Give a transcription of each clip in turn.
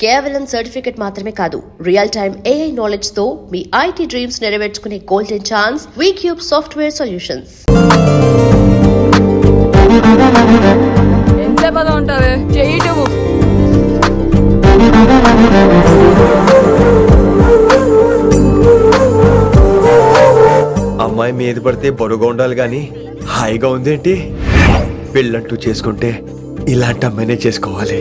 కేవలం సర్టిఫికెట్ మాత్రమే కాదు, రియల్ టైమ్ AI నాలెడ్జ్ తో మీ IT డ్రీమ్స్ నెరవేర్చుకునే golden chance V Cube software solutions. ఎంత బాగా ఉంటావే చేయటము. అమ్మాయి మీద పడితే బరువుగా ఉండాలి గాని హాయిగా ఉందేంటి? పెళ్ళంటూ చేసుకుంటే ఇలాంటి అమ్మాయినే చేసుకోవాలి.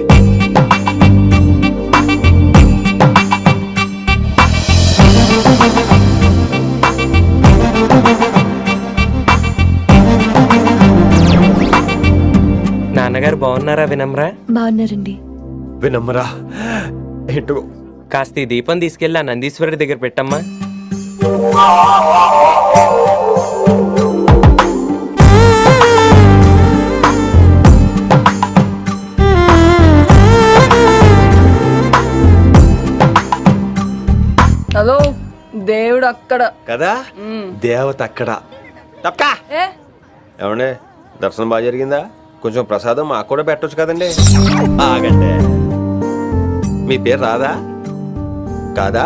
నాన్నగారు బాగున్నారా వినమ్రా? బాగున్నారండి. వినమ్రా ఏంటో కాస్త ఈ దీపం తీసుకెళ్ళి ఆ నందీశ్వరుడి దగ్గర పెట్టమ్మా. హలో, దేవుడు అక్కడ కదా, దేవత అక్కడ. తప్పకా ఏ ఏమండే, దర్శనం బాగా జరిగిందా? కొంచెం ప్రసాదం మాకు కూడా పెట్టొచ్చు కదండి. ఆగండి, మీ పేరు రాదా కాదా?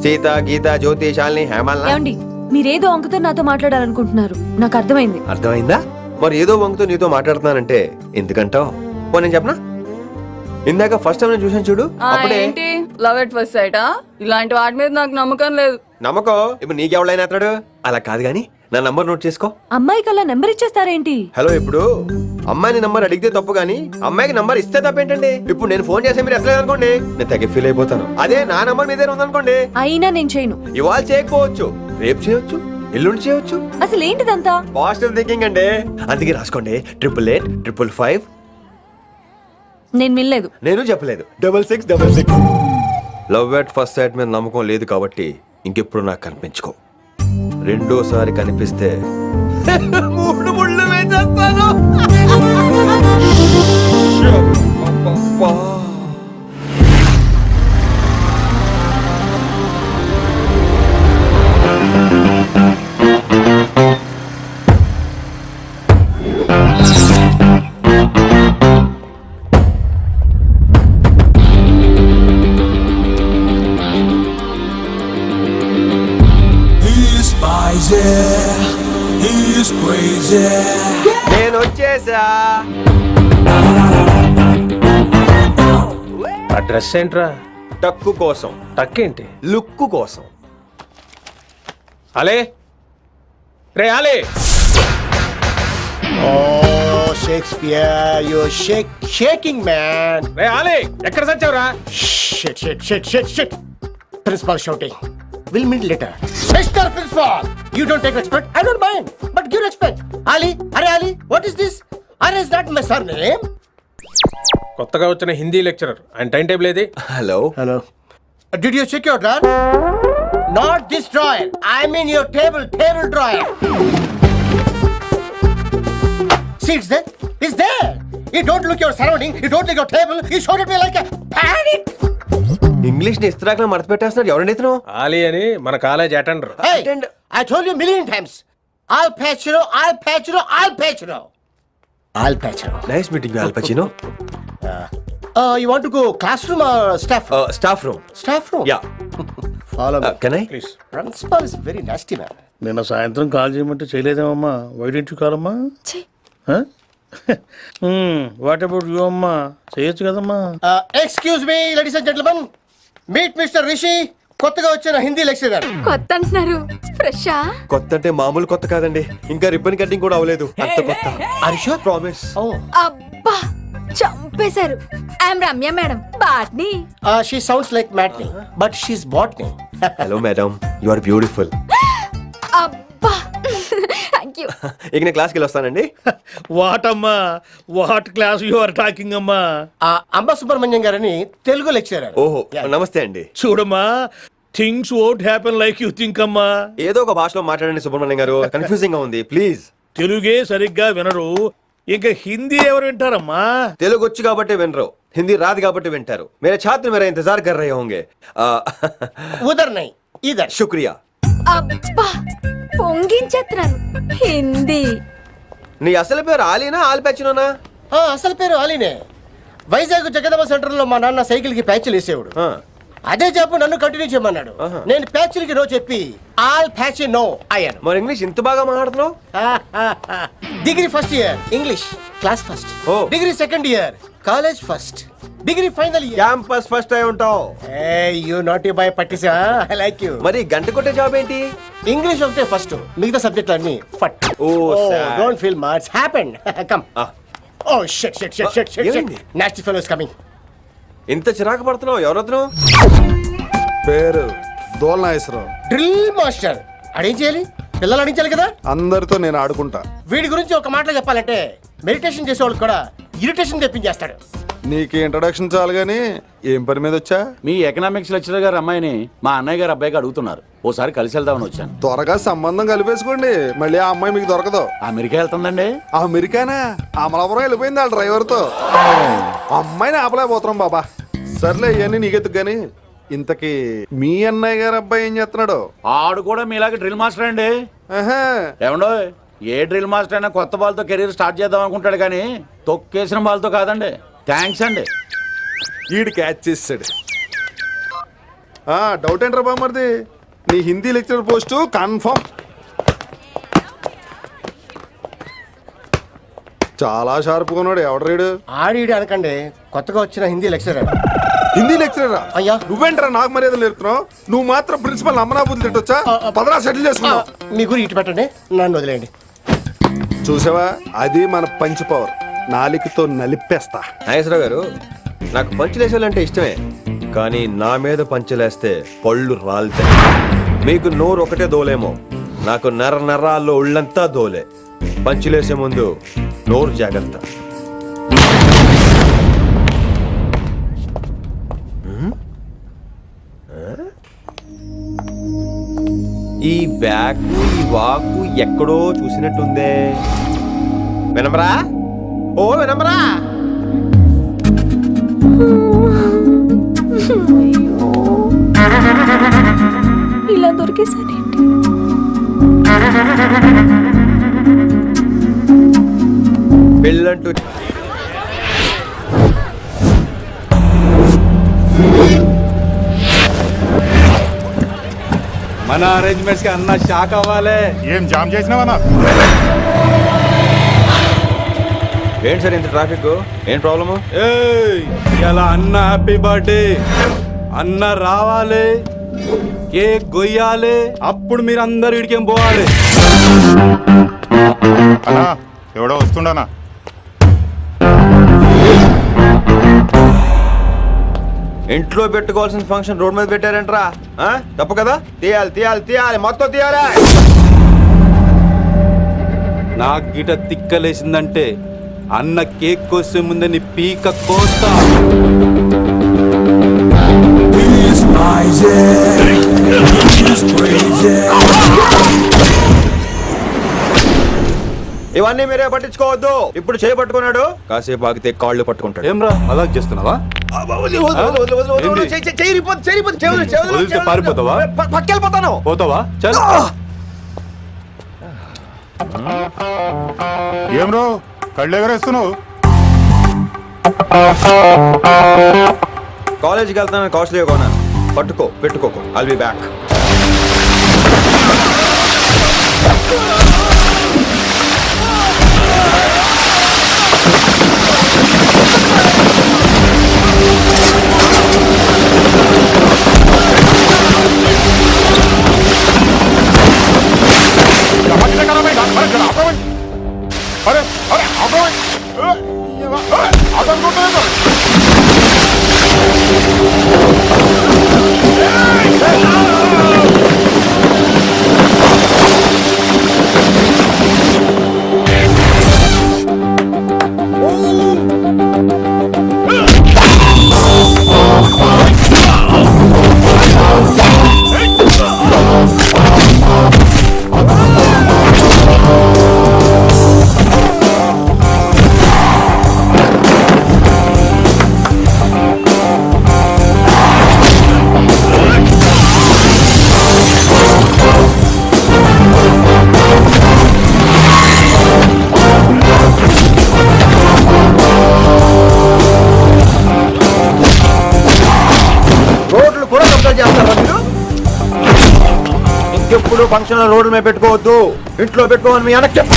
సీత, గీత, జ్యోతి, శాలిని, హేమల్. ఏమండి, మీరేదో అంకుతో నాతో మాట్లాడాలనుకుంటున్నారు, నాకు అర్థమైంది. అర్థమైందా? మరి ఏదో వంగుతో నీతో మాట్లాడుతున్నానంటే ఎందుకంటావు? నేను చెప్పనా? ఇందాక ఫస్ట్ టైం నేను చూసాను చూడు, అప్పుడే. ఏంటి లవ్ ఎట్ ఫస్ట్ సైటా? ఇలాంటి వాటి మీద నాకు నమ్మకం లేదు. నమ్మకం ఇప్పుడు నీకెవడైనా అతడు? అలా కాదు గాని నా నంబర్ నోట్ చేసుకో. అమ్మాయికి అలా నెంబర్ ఇచ్చేస్తారేంటి? హలో, ఇప్పుడు అమ్మాయిని నంబర్ అడిగితే తప్పు గానీ అమ్మాయికి నంబర్ ఇస్తే తప్పేంటండి? ఇప్పుడు నేను ఫోన్ చేస్తే మీరు ఎట్లేదు అనుకోండి, నేను తెగ ఫీల్ అయిపోతాను. అదే నా నంబర్ మీదే ఉందనుకోండి, అయినా నేను చేయను. ఇవాళ చేయకపోవచ్చు, రేపు చేయొచ్చు, ఎల్లుండి చేయొచ్చు. అసలు ఏంటిదంతా? పాజిటివ్ థింకింగ్ అండి. అందుకే రాసుకోండి 888 నేను వినలేదు. నేను చెప్పలేదు 6666. లవ్ ఎట్ ఫస్ట్ సైట్ మీద నమ్మకం లేదు కాబట్టి ఇంకెప్పుడు నాకు కనిపించుకో. రెండోసారి కనిపిస్తే 3 ముళ్ళు వేసేస్తాను. నేను వచ్చేసా. ఆ డ్రెస్ ఏంట్రా? టక్కు కోసం. టక్కేంటి? లుక్కు కోసం. అలే రే అలే. Oh, Shakespeare, you're shaking, man. రే అలే, ఎక్కడ సచ్చావురా? Shit. Principal shouting. We'll meet later. Mr. Principal, you don't take respect. I don't mind, but give respect. Ali, what is this? Ali is not my surname. కొత్తగా వచ్చిన Hindi lecturer, ఆయన time table ఏది? Hello. Did you check your drawer? Not this drawer. I mean your table drawer. See, it's there. You don't look your surrounding. You don't look your table. You showed it me like a panic. English ని ఇస్త్రాకులో మడత పెట్టేస్తున్నాడు. ఎవరండి ఇతను? ఆలీ అని మన college attender. Hey, I told you a million times. I'll patch you. Nice meeting all పచినో. You want to go classroom or staff room? Staff room. Staff room? Yeah. Follow me. Can I? Please. Principal is very nasty man. నిన్న సాయంత్రం call చేయమంటే చేయలేదేమమ్మా? వైడెంట్ కాలమ్మా? What about you అమ్మా? చేయొచ్చు కదమ్మా. Excuse me, ladies and gentlemen. Meet Mr. Rishi. కొత్తగా వచ్చిన Hindi lecturer. కొత్త అంటున్నారు, ఫ్రెషా? కొత్త అంటే మామూలు కొత్త కాదండి, ఇంకా రిబ్బన్ కటింగ్ కూడా అవ్వలేదు. అంత కొత్త. Are you sure? ప్రామిస్. అబ్బా, చంపేశారు. I'm Ramya madam, botany. She sounds like Matney, but she's botany. Hello madam, you are beautiful. అబ్బా, థ్యాంక్ యూ. ఇక నేను క్లాస్కి వెళ్ళి వస్తానండి. వాట్ అమ్మా? What class you are talking అమ్మా? అంబ సుబ్రహ్మణ్యం గారని తెలుగు లెక్చరర్. ఓహో, నమస్తే అండి. చూడమ్మా, things won't happen like you think అమ్మా. ఏదో ఒక భాషలో మాట్లాడండి సుబ్రహ్మణ్యం గారు, కన్ఫ్యూజింగ్ గా ఉంది ప్లీజ్. తెలుగే సరిగ్గా వినరు, ఇంకా హిందీ ఎవరు వింటారమ్మా? తెలుగు వచ్చు కాబట్టి వినరు, హిందీ రాదు కాబట్టి వింటారు. मेरे छात्र मेरा इंतजार कर रहे होंगे. उधर नहीं, इधर. शुक्रिया. అబ్బా, పొంగించేస్తున్నాను. హిందీ. నీ అసలు పేరు ఆలీనా ఆల్పచ్చినోనా? అసలు పేరు ఆలీనే. వైజాగ్ జగదమ్మ సెంటర్ లో మా నాన్న సైకిల్ కి ప్యాచ్లు వేసేవాడు. ఆ, అదే జాబ్ నన్ను కంటిన్యూ చేయమన్నాడు. ఆహా. నేను ప్యాచ్లకి నో చెప్పి ఆల్ ప్యాచ్ నో అయ్యాను. మరి ఇంగ్లీష్ ఇంత బాగా మాట్లాడుతున్నావు? Degree first year English class first. ఓ. Degree second year college first. Degree final year campus first అయి ఉంటావు. యూ నాట్ బాయ్ పట్టిసా. I like you. మరి గంట కొట్టే జాబ్ ఏంటి? ఇంగ్లీష్ ఒకటే ఫస్ట్, మిగతా సబ్జెక్ట్ అన్ని ఫట్. ఓ, sad. Don't feel much happened. Come. ఆ, oh shit shit shit shit shit. ఏమైంది? Nasty fellows coming. ఇంత చిరాకు పడుతున్నావు? ఎవరొద్దు? పేరు దోల్నాగేశ్వరరావు. Drill master. అడేం చేయాలి? పిల్లలు అడించాలి కదా. అందరితో నేను ఆడుకుంటా. వీడి గురించి ఒక మాటలో చెప్పాలంటే మెడిటేషన్ చేసేవాళ్ళు కూడా ఇరిటేషన్ తెప్పించేస్తాడు. నీకు ఇంట్రడక్షన్ చాలు గానీ ఏం పని మీద వచ్చా? మీ ఎకనామిక్స్ లెక్చరర్ గారు అమ్మాయిని మా అన్నయ్య గారు అబ్బాయికి అడుగుతున్నారు. ఓసారి కలిసి వెళ్దామని వచ్చాను. త్వరగా సంబంధం కలిపేసుకోండి, మళ్ళీ ఆ అమ్మాయి మీకు దొరకదు. అమెరికా వెళ్తుందండి. అమెరికానా? అమలాపురం వెళ్ళిపోయింది వాళ్ళ డ్రైవర్తో. అమ్మాయిని ఆపలేకపోతున్నాం బాబా. సర్లే ఇవన్నీ నీకెత్తుకు గాని ఇంతకీ మీ అన్నయ్య గారు అబ్బాయి ఏం చేస్తున్నాడు? ఆడు కూడా మీలాగే డ్రిల్ మాస్టర్ అండి. ఆహా. ఏమండో ఏ డ్రిల్ మాస్టర్ అయినా కొత్త బాల్తో కెరీర్ స్టార్ట్ చేద్దాం అనుకుంటాడు కానీ తొక్కేసిన బాల్తో కాదండి. థ్యాంక్స్ అండి. ఈడు క్యాచ్ చేసాడు. డౌట్ ఏంట్రా బామ్మర్ది? నీ హిందీ లెక్చరర్ పోస్టు కన్ఫర్మ్. చాలా షార్ప్గా ఉన్నాడు. ఎవడరీడు? ఆడిడి అనకండి, కొత్తగా వచ్చిన హిందీ లెక్చరర్. హిందీ లెక్చరరా? అయ్యా. నువ్వేంట్రా నాకు మర్యాద నేర్పుతున్నావు? నువ్వు మాత్రం ప్రిన్సిపల్ అమ్మనాబుద్ధి తిట్టొచ్చా? పదరా సెటిల్ చేసుకున్నావు. మీ గురి ఇటు పెట్టండి, నన్ను వదిలేయండి. చూసావా, అది మన పంచ్ పవర్. నాలికతో నలిపేస్తా. నాగేశ్వరరావు గారు, నాకు పంచులేసాలంటే ఇష్టమే, కానీ నా మీద పంచులేస్తే పళ్ళు రాలుతాయి. మీకు నోరు ఒకటే దోలేమో, నాకు నర నరాల్లో ఒళ్ళంతా దోలే. పంచులేసే ముందు నోరు జాగ్రత్త. ఈ బ్యాకు ఈ వాకు ఎక్కడో చూసినట్టుందే. వినమరా? ఓ వినమరా? ఇలా దొరికేసానేంటి? పెళ్ళంటూ మన అరేంజ్మెంట్స్ కి అన్న షాక్ అవ్వాలి. ఏం జామ్ చేసినావా? ఏంటి సార్ ఇంత ట్రాఫిక్? ఏం ప్రాబ్లము? ఇలా అన్న హ్యాపీ బర్త్డే. అన్న రావాలి, కేక్ గొయ్యాలి, అప్పుడు మీరు అందరు ఇడికేం పోవాలి. అన్నా ఎవడో వస్తుండనా? ఇంట్లో పెట్టుకోవాల్సిన ఫంక్షన్ రోడ్ మీద పెట్టారంట్రా. తప్పు కదా? తీయాలి తీయాలి తీయాలి, మొత్తం తీయాలి. నాకు గిట తిక్కలేసిందంటే అన్న కేక్ కోసే ముందని పీక కోస్తా. ఇవన్నీ మీరే పట్టించుకోవద్దు. ఇప్పుడు చేయి పట్టుకున్నాడు, కాసేపు ఆగితే కాళ్ళు పట్టుకుంటాడు. ఏమ్రా అలా చేస్తున్నావా? వదిలితే పారిపోతావా? పక్కెళ్ళిపోతాను. పోతావా? చల్. ఏం రో కళ్ళు ఎగరేస్తున్నావు? కాలేజీకి వెళ్తాను, కాస్ట్లీ కొనా. పట్టుకో, పెట్టుకోకు. I'll be back. అరే అరే ఎప్పుడు ఫంక్షన్ రోడ్డు మీద పెట్టుకోవద్దు, ఇంట్లో పెట్టుకోమని మీ అన్నకి చెప్పు.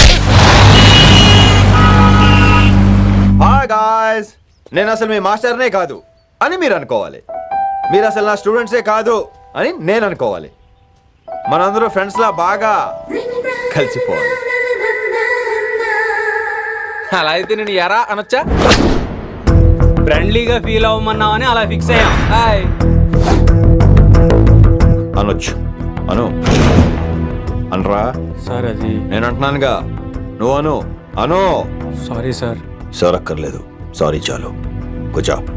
హాయ్ గాయ్స్, నేను అసలు మీ మాస్టర్నే కాదు అని మీరు అనుకోవాలి. మీరు అసలు నా స్టూడెంట్సే కాదు అని నేను అనుకోవాలి. మనందరూ ఫ్రెండ్స్ లా బాగా కలిసిపోవాలి. అలా అయితే నేను ఎరా అనొచ్చా? ఫ్రెండ్లీగా ఫీల్ అవ్వమన్నావని అలా ఫిక్స్ అయ్యాం. హాయ్ అనొచ్చు, అను అనరా. సార్ అది నేను అంటున్నానుగా, నువ్వు అను. అను. Sorry sir. సార్ అక్కర్లేదు, సారీ చాలు. కూర్చో.